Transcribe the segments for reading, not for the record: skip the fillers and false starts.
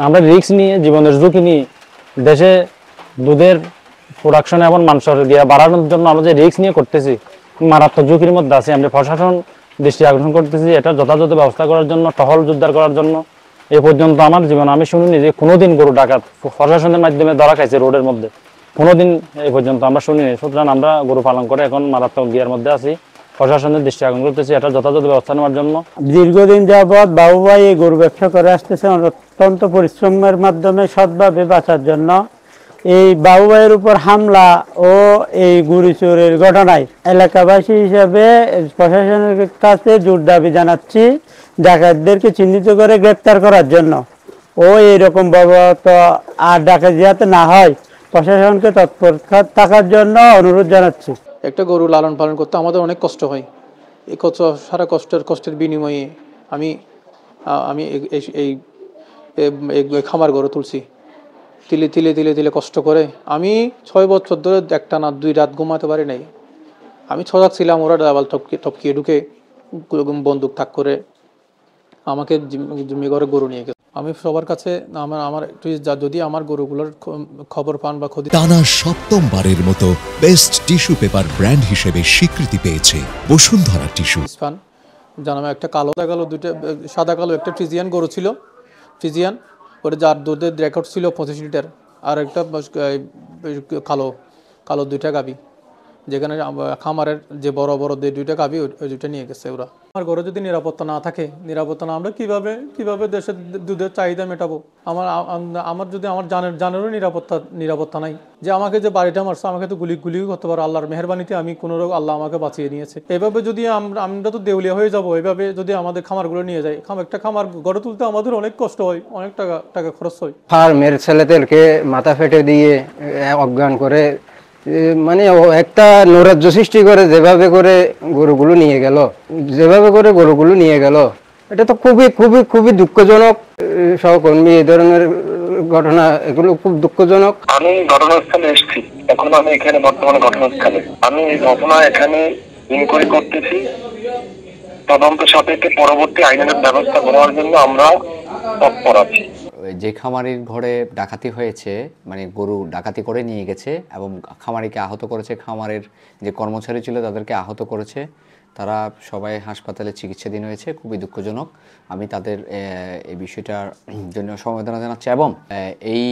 আমরা রিস্ক নিয়ে জীবনের ঝুঁকি নিয়ে দেশে দুধের প্রোডাকশন এবং মাংসের গিয়া বাড়ানোর জন্য আমরা যে রিস্ক নিয়ে করতেছি, মারাত্মক ঝুঁকির মধ্যে আছি। আমরা প্রশাসন দৃষ্টি আকর্ষণ করতেছি এটা যথাযথ ব্যবস্থা করার জন্য, টহল জোরদার করার জন্য। এ পর্যন্ত আমার জীবন আমি শুনিনি যে কোনোদিন গরু ডাকাত প্রশাসনের মাধ্যমে ধরা খাইছে রোডের মধ্যে, কোনোদিন এ পর্যন্ত আমরা শুনিনি। সুতরাং আমরা গরু পালন করে এখন মারাত্মক গিয়ার মধ্যে আছি। প্রশাসনের দৃষ্টি আকর্ষণ করতেছি এটা যথাযথ ব্যবস্থা নেওয়ার জন্য। দীর্ঘদিন যাবৎ বাবু ভাই এই গরু ব্যবসা করে আসতেছে অত্যন্ত পরিশ্রমের মাধ্যমে সৎভাবে বাঁচার জন্য। এই বাবু ভাইয়ের উপর হামলা ও এই গরু চোরের ঘটনায় এলাকাবাসী হিসাবে প্রশাসনের কাছে জোর দাবি জানাচ্ছি ডাকাতদেরকে চিহ্নিত করে গ্রেপ্তার করার জন্য ও এইরকম ব্যবহৃত আর ডাকাতি যাতে না হয় প্রশাসনকে তৎপর থাকার জন্য অনুরোধ জানাচ্ছি। একটা গরু লালন পালন করতে আমাদের অনেক কষ্ট হয়। এই সারা কষ্টের বিনিময়ে আমি এই খামার গড়ে তুলছি। তিলে কষ্ট করে আমি 6 বছর ধরে একটা না 2 রাত ঘুমাতে পারি নাই। আমি সজাগ ছিলাম, ওরা ডাবল টপকিয়ে ঢুকে বন্দুক তাক করে আমাকে জমি ঘরে গরু নিয়ে গেছে। আমি সবার কাছে আমার যদি আমার গরুগুলোর খবর পান বা ক্ষতি। টানা 7ম-বারের মতো বেস্ট টিস্যু পেপার ব্র্যান্ড হিসেবে স্বীকৃতি পেয়েছে বসুন্ধরা টিস্যু। জানামে একটা দুইটা সাদা কালো একটা ফ্রিজিয়ান গরু ছিল, ফ্রিজিয়ান ওটা যার দুধের রেকর্ড ছিল 25 লিটার, আর একটা কালো 2টা গাভী, যেখানে খামারের যে বড় দুইটা গাভী ওই দুইটা নিয়ে গেছে ওরা। আমার ঘরে যদি নিরাপত্তা না থাকে, আমরা কিভাবে দেশের দুধের চাহিদা মেটাবো? আমার যদি আমার জানেরও নিরাপত্তা নাই, যে আমাকে যে বাড়িটা মারছে আমাকে তো গুলি করতে পারে। আল্লাহর মেহেরবানিতে আমি কোনো রোগ আল্লাহ আমাকে বাঁচিয়ে নিয়েছে। এভাবে যদি আমরা তো দেউলিয়া হয়ে যাবো। এভাবে যদি আমাদের খামারগুলো নিয়ে যায়, একটা খামার গড়ে তুলতে আমাদের অনেক কষ্ট হয়, অনেক টাকা খরচ হয়। ফার্মের ছেলেদেরকে মাথা ফেটে দিয়ে অজ্ঞান করে, মানে একটা নৈরাজ্য সৃষ্টি করে যেভাবে করে গরুগুলো নিয়ে গেল, এটা তো খুবই দুঃখজনক। সহকর্মী এই ধরনের ঘটনা, এগুলো খুব দুঃখজনক। আমি ঘটনাস্থলে এসেছি, এখন আমি এখানে বর্তমানে ঘটনাস্থলে আমি এই ঘটনা এখানে ইনকোয়ারি করতেছি। তদন্ত সাপেক্ষে পরবর্তী আইনের ব্যবস্থা করার জন্য আমরা তৎপর আছি। যে খামারির ঘরে ডাকাতি হয়েছে, মানে গরু ডাকাতি করে নিয়ে গেছে এবং খামারিকে আহত করেছে, খামারের যে কর্মচারী ছিল তাদেরকে আহত করেছে, তারা সবাই হাসপাতালে চিকিৎসাধীন হয়েছে। খুবই দুঃখজনক। আমি তাদের এই বিষয়টার জন্য সমবেদনা জানাচ্ছি। এবং এই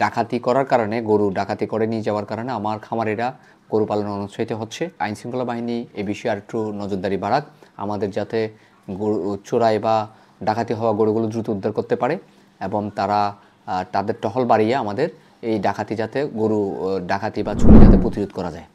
ডাকাতি করার কারণে, গরু ডাকাতি করে নিয়ে যাওয়ার কারণে আমার খামারিরা গরু পালনে অনুৎসাহিত হচ্ছে। আইনশৃঙ্খলা বাহিনী এই বিষয়ে আর একটু নজরদারি বাড়াক, আমাদের যাতে গরু চোরাই বা ডাকাতি হওয়া গরুগুলো দ্রুত উদ্ধার করতে পারে এবং তাদের টহল বাড়িয়ে আমাদের এই ডাকাতি যাতে গরু ডাকাতি বা চুরি যাতে প্রতিরোধ করা যায়।